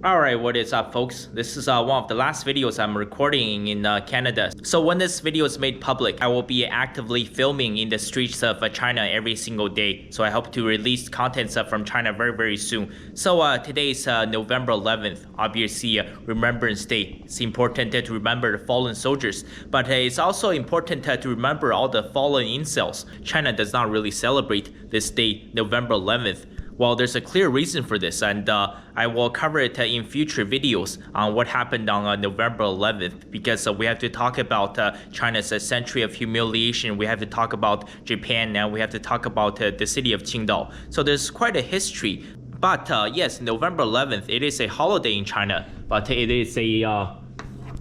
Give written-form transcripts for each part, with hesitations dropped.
Alright, what is up folks? This is one of the last videos I'm recording in Canada. So when this video is made public, I will be actively filming in the streets of China every single day. So I hope to release contents from China very soon. So today is November 11th, obviously Remembrance Day. It's important to remember the fallen soldiers, but it's also important to remember all the fallen incels. China does not really celebrate this day, November 11th. Well, there's a clear reason for this, and I will cover it in future videos on what happened on November 11th, because we have to talk about China's century of humiliation, we have to talk about Japan, and we have to talk about the city of Qingdao. So there's quite a history. But yes, November 11th, it is a holiday in China, but it is a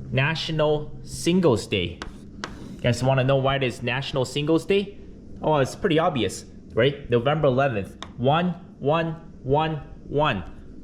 National Singles Day. You guys want to know why it is National Singles Day? Oh, it's pretty obvious, right? November 11th, 1-1-1-1.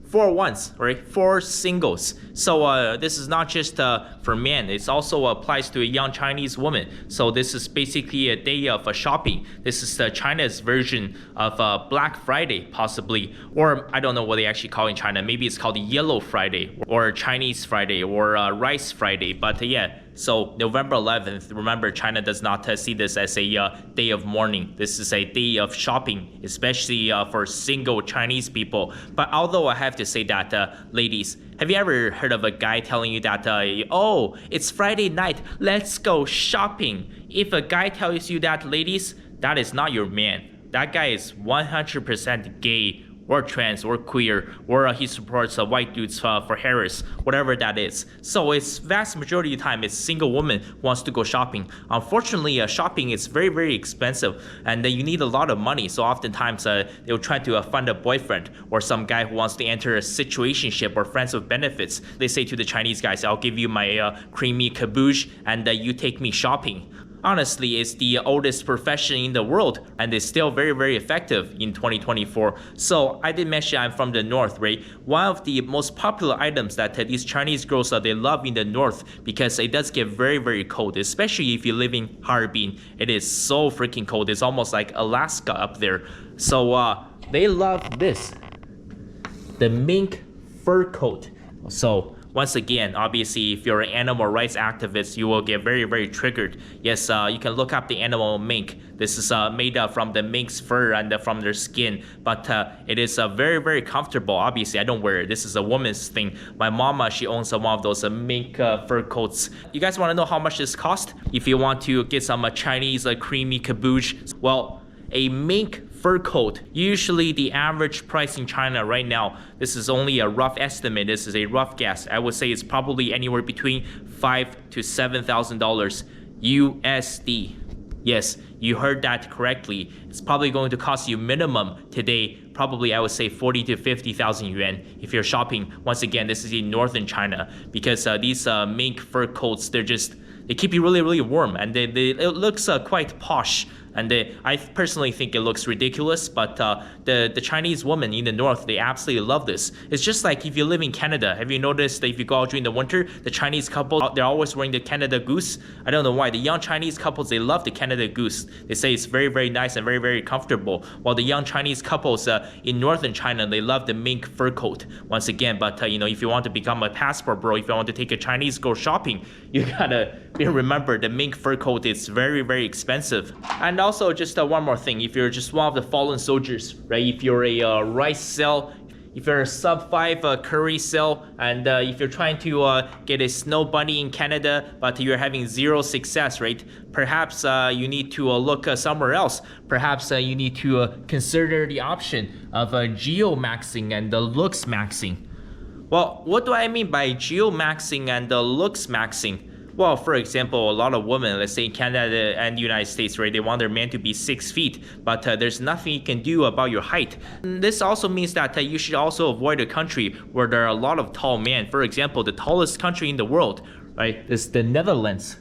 4 ones, right? 4 singles. So this is not just for men. It also applies to a young Chinese woman. So this is basically a day of shopping. This is China's version of Black Friday, possibly. Or I don't know what they actually call it in China. Maybe it's called Yellow Friday, or Chinese Friday, or Rice Friday. But yeah. So November 11th, remember, China does not see this as a day of mourning. This is a day of shopping, especially for single Chinese people. But although I have to say that, ladies, have you ever heard of a guy telling you that, oh, it's Friday night, let's go shopping? If a guy tells you that, ladies, that is not your man. That guy is 100% gay, or trans, or queer, or he supports white dudes for Harris, whatever that is. So it's vast majority of the time it's single woman who wants to go shopping. Unfortunately, shopping is very expensive, and you need a lot of money. So oftentimes they'll try to fund a boyfriend or some guy who wants to enter a situationship or friends with benefits. They say to the Chinese guys, I'll give you my creamy caboose and you take me shopping. Honestly, it's the oldest profession in the world, and it's still very effective in 2024. So I did mention I'm from the north, right? One of the most popular items that these Chinese girls they love in the north, because it does get very cold, especially if you live in Harbin. It is so freaking cold. It's almost like Alaska up there. So they love this, the Mink Fur Coat. So once again, obviously, if you're an animal rights activist, you will get very triggered. Yes, you can look up the animal mink. This is made from the mink's fur and from their skin, but it is very comfortable. Obviously, I don't wear it. This is a woman's thing. My mama, she owns one of those mink fur coats. You guys want to know how much this cost? If you want to get some Chinese creamy caboose, well, a mink fur coat, usually the average price in China right now, this is only a rough estimate, this is a rough guess, I would say it's probably anywhere between $5,000 to $7,000 USD. Yes, you heard that correctly. It's probably going to cost you minimum today, probably I would say 40 to 50,000 yuan if you're shopping. Once again, this is in northern China, because these mink fur coats, they keep you really warm, and it looks quite posh. And I personally think it looks ridiculous, but the Chinese women in the north, they absolutely love this. It's just like if you live in Canada. Have you noticed that if you go out during the winter, the Chinese couple, they're always wearing the Canada Goose? I don't know why. The young Chinese couples, they love the Canada Goose. They say it's very nice and very comfortable. While the young Chinese couples in northern China, they love the Mink Fur Coat. Once again, but you know, if you want to become a passport bro, if you want to take a Chinese girl shopping, you gotta remember the Mink Fur Coat is very expensive. And also, just one more thing, if you're just one of the fallen soldiers, right? If you're a Ricecel, if you're a sub-5 curry cell, and if you're trying to get a snow bunny in Canada, but you're having 0 success, right? Perhaps you need to look somewhere else. Perhaps you need to consider the option of geomaxing and looks maxing. Well, what do I mean by geomaxing and looks maxing? Well, for example, a lot of women, let's say in Canada and the United States, right, they want their man to be 6 feet, but there's nothing you can do about your height. This also means that you should also avoid a country where there are a lot of tall men. For example, the tallest country in the world, right, is the Netherlands.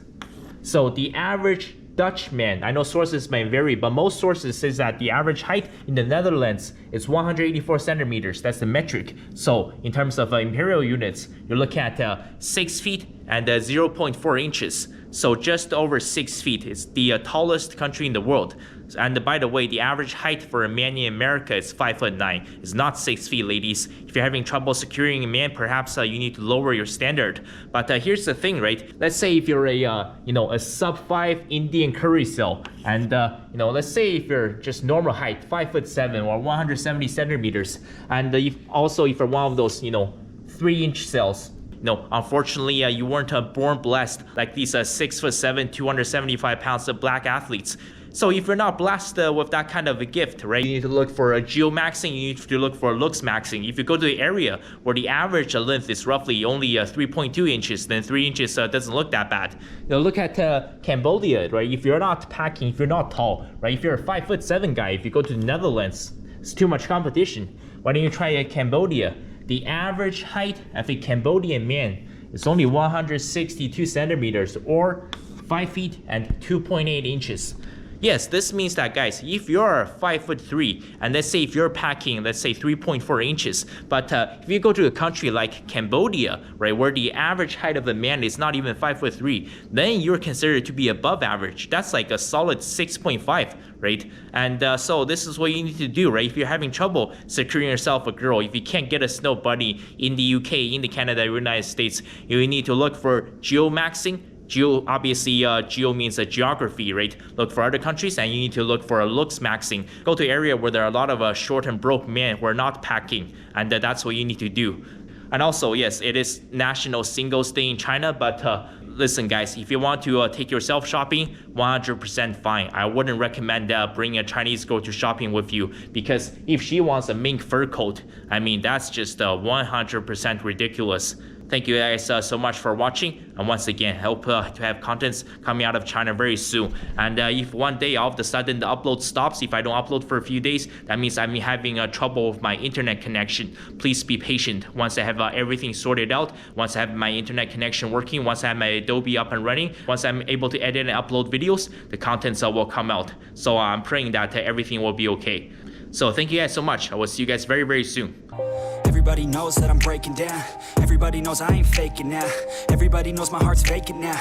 So the average Dutch man, I know sources may vary, but most sources says that the average height in the Netherlands is 184 centimeters. That's the metric. So in terms of imperial units, you're looking at 6 feet and 0.4 inches. So just over 6 feet. It's the tallest country in the world. And by the way, the average height for a man in America is 5'9". It's not 6 feet, ladies. If you're having trouble securing a man, perhaps you need to lower your standard. But here's the thing, right? Let's say if you're a sub-5 Indian curry cell, and let's say if you're just normal height, 5'7" or 170 centimeters, and if you're one of those 3-inch cells. No, unfortunately, you weren't born blessed like these 6'7", 275 pounds of black athletes. So if you're not blessed with that kind of a gift, right, you need to look for a geomaxing, you need to look for looks maxing. If you go to the area where the average length is roughly only 3.2 inches, then 3 inches doesn't look that bad. Look at Cambodia, right? If you're not packing, if you're not tall, right? If you're a 5'7" guy, if you go to the Netherlands, it's too much competition. Why don't you try Cambodia? The average height of a Cambodian man is only 162 centimeters or 5 feet and 2.8 inches. Yes, this means that, guys, if you're 5'3", and let's say if you're packing, let's say 3.4 inches, but if you go to a country like Cambodia, right, where the average height of a man is not even 5'3", then you're considered to be above average. That's like a solid 6.5, right? And so this is what you need to do, right? If you're having trouble securing yourself a girl, if you can't get a snow bunny in the UK, in the Canada, United States, you need to look for geomaxing. Obviously, geo means geography, right? Look for other countries, and you need to look for a looks maxing. Go to an area where there are a lot of short and broke men who are not packing, and that's what you need to do. And also, yes, it is National Singles Day in China, but listen, guys, if you want to take yourself shopping, 100% fine. I wouldn't recommend bringing a Chinese girl to shopping with you, because if she wants a mink fur coat, I mean, that's just 100% ridiculous. Thank you guys so much for watching, and once again, hope to have contents coming out of China very soon. And if one day all of a sudden the upload stops, if I don't upload for a few days, that means I'm having trouble with my internet connection. Please be patient. Once I have everything sorted out, once I have my internet connection working, once I have my Adobe up and running, once I'm able to edit and upload videos, the contents will come out. So I'm praying that everything will be okay. So thank you guys so much. I will see you guys very, very soon. Everybody knows that I'm breaking down. Everybody knows I ain't faking now. Everybody knows my heart's vacant now.